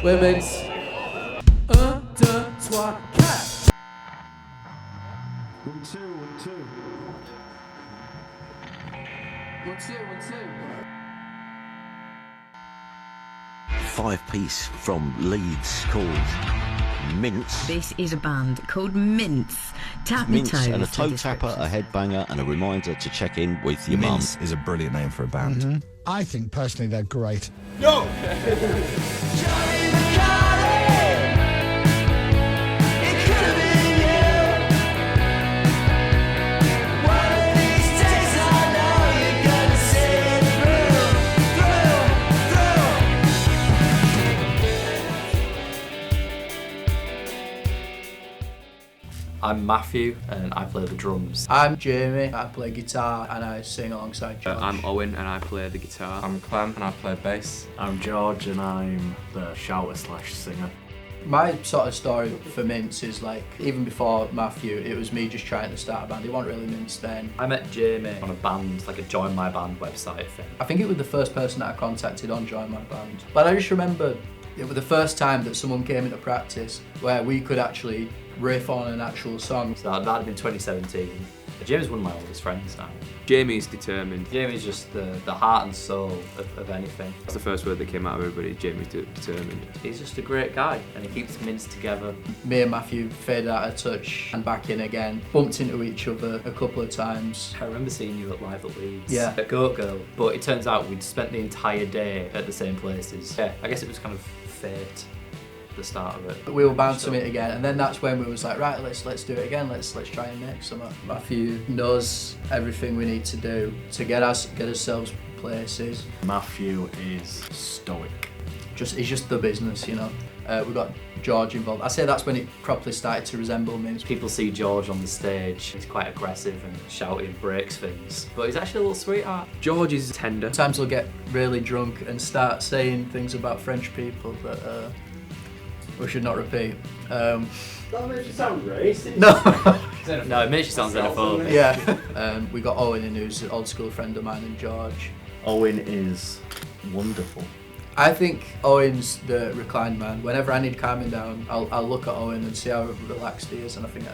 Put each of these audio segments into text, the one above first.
Ouais, Mince. 1, 2, 3, 4. 1, 2, 1, 2. 1, 2, 1, 2. 5-piece from Leeds called Mince. This is a band called Mince. Tap me Mince toes. and a the toe tapper, description a headbanger, and a reminder to check in with your mum. Mince is a brilliant name for a band. I think personally they're great. I'm Matthew and I play the drums. I'm Jamie. I play guitar and I sing alongside George. I'm Owen and I play the guitar. I'm Clem and I play bass. I'm George and I'm the shouter/singer. My sort of story for Mince is like, even before Matthew, it was me just trying to start a band. It wasn't really Mince then. I met Jamie on a band, like a Join My Band website thing. I think it was the first person that I contacted on Join My Band. But I just remember it was the first time that someone came into practice where we could actually riff on an actual song. So that'd have been 2017. Jamie's one of my oldest friends now. Jamie's determined. Jamie's just the heart and soul of anything. That's the first word that came out of everybody. Jamie's determined. He's just a great guy and he keeps Mince together. Me and Matthew faded out of touch and back in again. Bumped into each other a couple of times. I remember seeing you at Live at Leeds. Yeah. At Goat Girl. But it turns out we'd spent the entire day at the same places. Yeah, I guess it was kind of fate. The start of it. We were bound to meet again, and then that's when we was like, right, let's do it again. Let's try and make something. Matthew knows everything we need to do to get ourselves places. Matthew is stoic. He's just the business, you know. We got George involved. I say that's when it properly started to resemble Mince. People see George on the stage. He's quite aggressive and shouting, breaks things, but he's actually a little sweetheart. George is tender. Sometimes he'll get really drunk and start saying things about French people that we should not repeat. That makes you sound racist. No, it makes you sound xenophobic. Yeah. We got Owen in, who's an old school friend of mine, and George. Owen is wonderful. I think Owen's the reclined man. Whenever I need calming down, I'll look at Owen and see how relaxed he is, and I think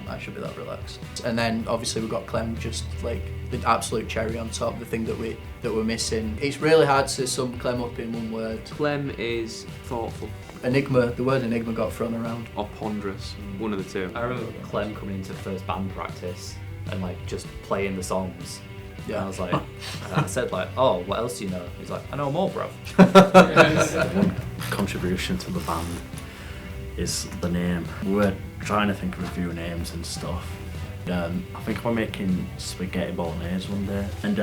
I should be that relaxed. And then obviously we've got Clem, just like the absolute cherry on top, the thing that we're missing. It's really hard to sum Clem up in one word. Clem is thoughtful. Enigma, the word enigma got thrown around. Or ponderous, one of the two. I remember Clem coming into first band practice and like just playing the songs. Yeah. And I was like, I said like, oh, what else do you know? He's like, I know more, bruv. One contribution to the band is the name. We were trying to think of a few names and stuff. I think we're making spaghetti bolognese one day, and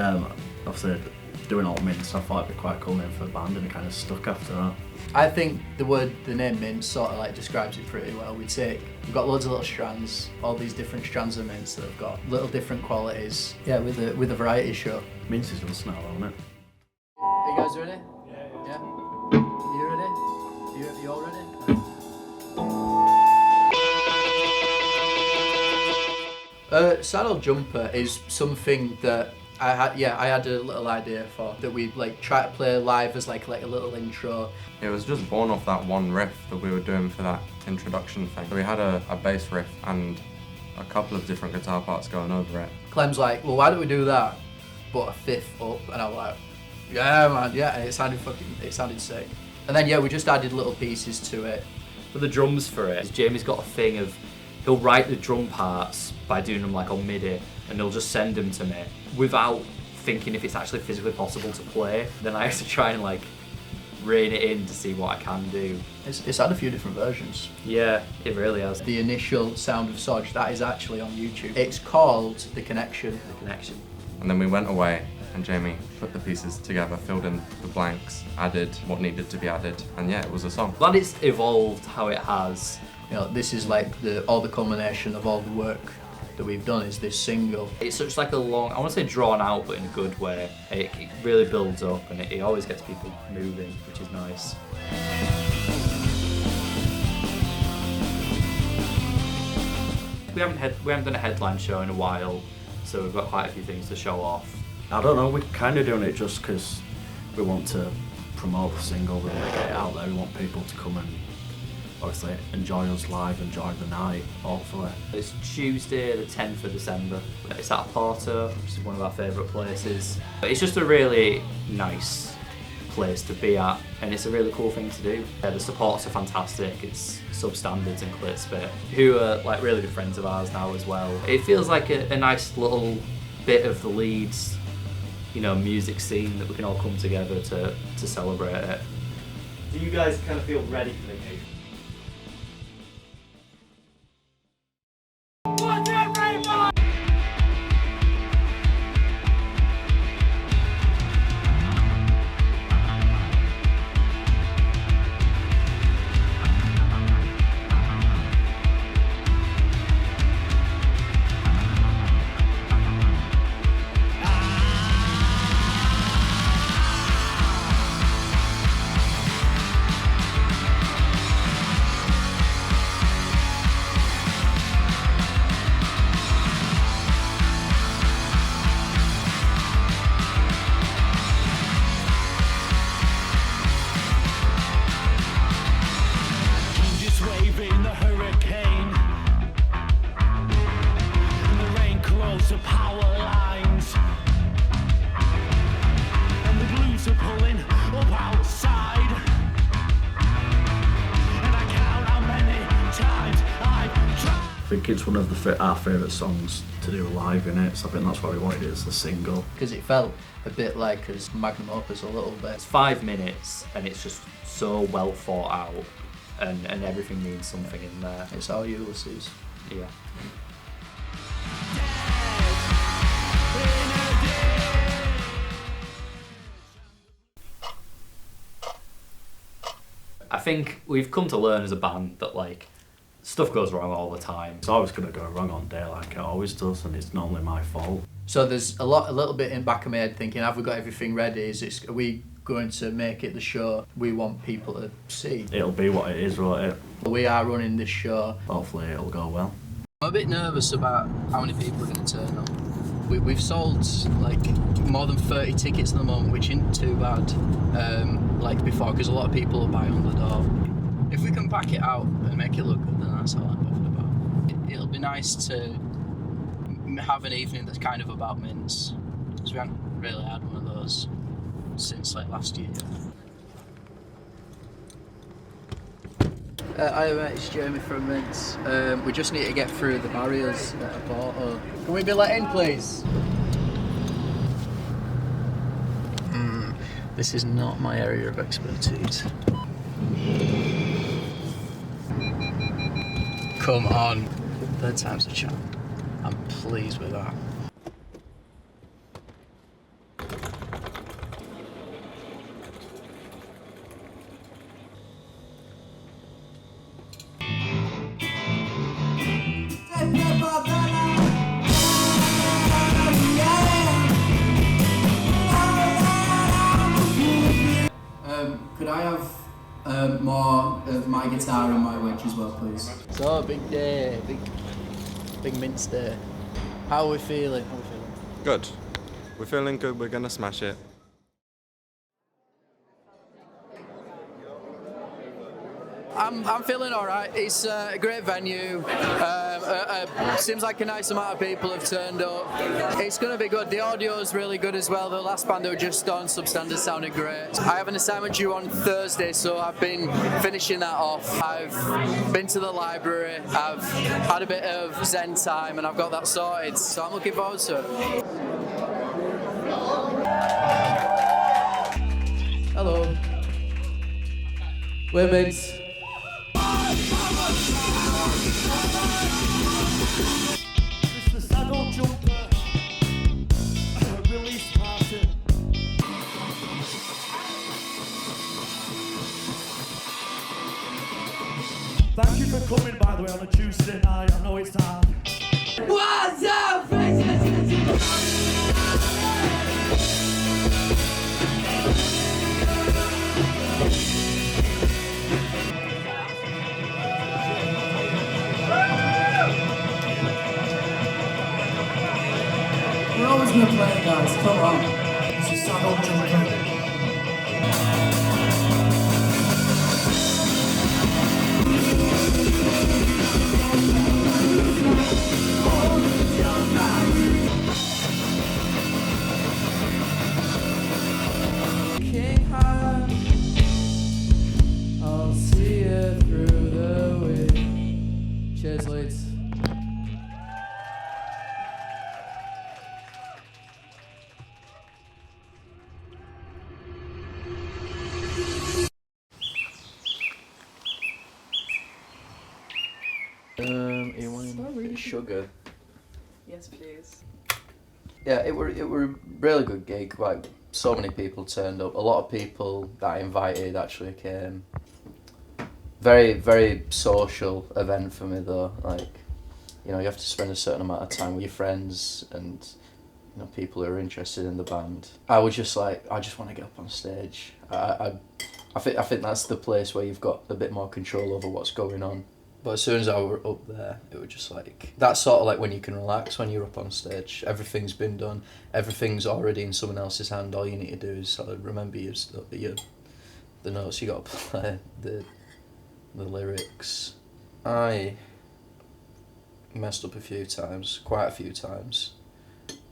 obviously doing all Mince, I thought it'd be quite a cool name for a band, and it kind of stuck after that. I think the name Mince sort of like describes it pretty well. We've got loads of little strands, all these different strands of mince that have got little different qualities. Yeah, with a variety show. Mince is listening, isn't it? Are you guys ready? Yeah. You ready? You all ready? Saddle Jumper is something that I had a little idea for, that we'd like try to play live as like a little intro. It was just born off that one riff that we were doing for that introduction thing. So we had a bass riff and a couple of different guitar parts going over it. Clem's like, well, why don't we do that, but a fifth up? And I was like, yeah, man, yeah. And it sounded sick. And then we just added little pieces to it. For the drums for it, Jamie's got a thing of he'll write the drum parts by doing them like on MIDI, and he'll just send them to me without thinking if it's actually physically possible to play. Then I have to try and like rein it in to see what I can do. It's had a few different versions. Yeah, it really has. The initial Sound of Sodge, that is actually on YouTube. It's called The Connection. The Connection. And then we went away and Jamie put the pieces together, filled in the blanks, added what needed to be added, and yeah, it was a song. Glad it's evolved how it has. You know, this is like all the culmination of all the work that we've done is this single. It's such like a long, I want to say drawn out, but in a good way. It really builds up and it always gets people moving, which is nice. We haven't done a headline show in a while, so we've got quite a few things to show off. I don't know, we're kind of doing it just because we want to promote the single, we want to get it out there, we want people to come and obviously enjoy us live, enjoy the night, hopefully. It's Tuesday the 10th of December. It's at Porto, which is one of our favourite places. It's just a really nice place to be at, and it's a really cool thing to do. The supports are fantastic. It's Substandards and Clitspit, who are like really good friends of ours now as well. It feels like a nice little bit of the Leeds, you know, music scene that we can all come together to celebrate it. Do you guys kind of feel ready for the occasion? I think it's one of our favourite songs to do live in it, so I think that's why we wanted it as the single. Because it felt a bit like his magnum opus a little bit. It's 5 minutes and it's just so well thought out, and everything means something in there. It's our Ulysses. Yeah. I think we've come to learn as a band that like stuff goes wrong all the time. It's always going to go wrong on day like it always does, and it's normally my fault. So there's a little bit in back of my head thinking, have we got everything ready? Are we going to make it the show we want people to see? It'll be what it is, won't it? We are running this show. Hopefully it'll go well. I'm a bit nervous about how many people are going to turn up. We've sold like more than 30 tickets at the moment, which isn't too bad like before, because a lot of people will buy on the door. If we can back it out and make it look good, then that's all I'm bothered about. It'll be nice to have an evening that's kind of about Mince, because we haven't really had one of those since like last year. Hi mate, it's Jamie from Mince. We just need to get through the barriers at Porto. Can we be let in, please? This is not my area of expertise. Come on. 3rd time's a charm. I'm pleased with that. Could I have more of my guitar and my wedge as well, please? So, big day, big Mince day. How are we feeling? Good. We're feeling good, we're gonna smash it. I'm feeling all right. It's a great venue. Seems like a nice amount of people have turned up. It's going to be good. The audio is really good as well. The last band who just on Substandard sounded great. I have an assignment due on Thursday, so I've been finishing that off. I've been to the library. I've had a bit of Zen time, and I've got that sorted. So I'm looking forward to it. Hello. We're Mince. It's the saddle jumper release party. Thank you for coming, by the way, on a Tuesday night. I know it's hard. What's up, We're always going to play, guys. Come on. This is saddle jumper. sugar. Yes, please. Yeah, it were a really good gig. Like, so many people turned up. A lot of people that I invited actually came. Very, very social event for me though. Like, you know, you have to spend a certain amount of time with your friends and, you know, people who are interested in the band. I was just like, I just want to get up on stage. I think that's the place where you've got a bit more control over what's going on. But as soon as I were up there, it was just like, that's sort of like when you can relax, when you're up on stage. Everything's been done, everything's already in someone else's hand. All you need to do is sort of remember the notes you got to play, the lyrics. I messed up a few times, quite a few times,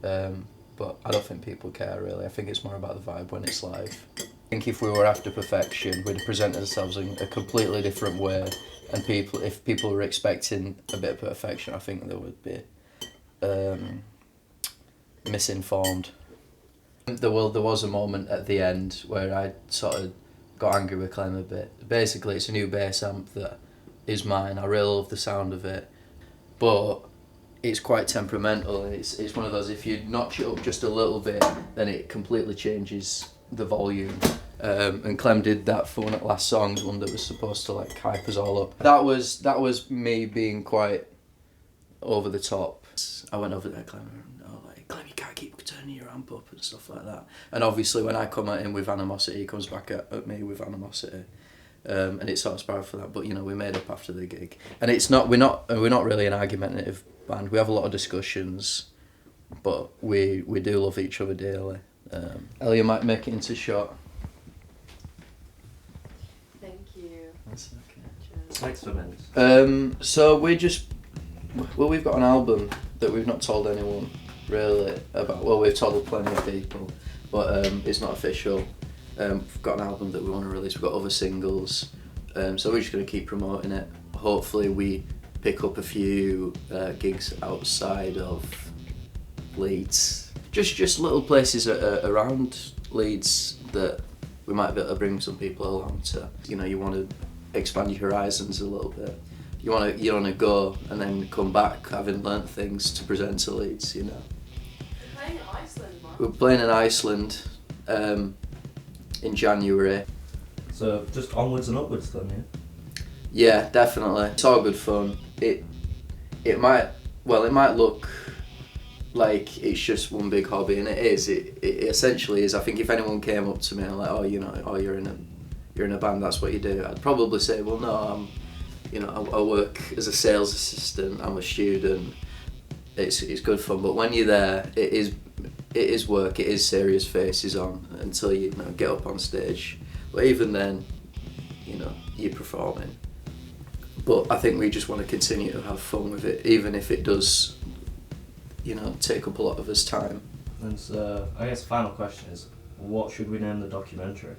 but I don't think people care really. I think it's more about the vibe when it's live. I think if we were after perfection, we'd have presented ourselves in a completely different way, and if people were expecting a bit of perfection, I think they would be misinformed. There was a moment at the end where I sort of got angry with Clem a bit. Basically, it's a new bass amp that is mine. I really love the sound of it, but it's quite temperamental, and it's one of those, if you notch it up just a little bit, then it completely changes the volume. And Clem did that for one of the last songs, one that was supposed to like hype us all up. That was me being quite over the top. I went over there, Clem, Clem, you can't keep turning your amp up and stuff like that. And obviously when I come at him with animosity, he comes back at me with animosity. And it sort of spiraled for that, but you know, we made up after the gig. And we're not really an argumentative band. We have a lot of discussions, but we do love each other dearly. Ellie might make it into shot. Thank you. That's okay. Cheers. Thanks for Mince. So we've got an album that we've not told anyone really about. Well, we've told plenty of people, but it's not official. We've got an album that we want to release. We've got other singles, so we're just going to keep promoting it. Hopefully we pick up a few gigs outside of Leeds. Just little places around Leeds that we might be able to bring some people along to. You know, you want to expand your horizons a little bit. You want to go and then come back having learnt things to present to Leeds, you know. We're playing in Iceland, man. We're playing in Iceland in January. So just onwards and upwards then, yeah? Yeah, definitely. It's all good fun. It might look like it's just one big hobby, and it is. It essentially is. I think if anyone came up to me and like, you're in a band, that's what you do, I'd probably say, well, no, I work as a sales assistant. I'm a student. It's good fun, but when you're there, it is work. It is serious faces on until you get up on stage. But even then, you're performing. But I think we just want to continue to have fun with it, even if it does, take up a lot of us time. And so, I guess the final question is, what should we name the documentary?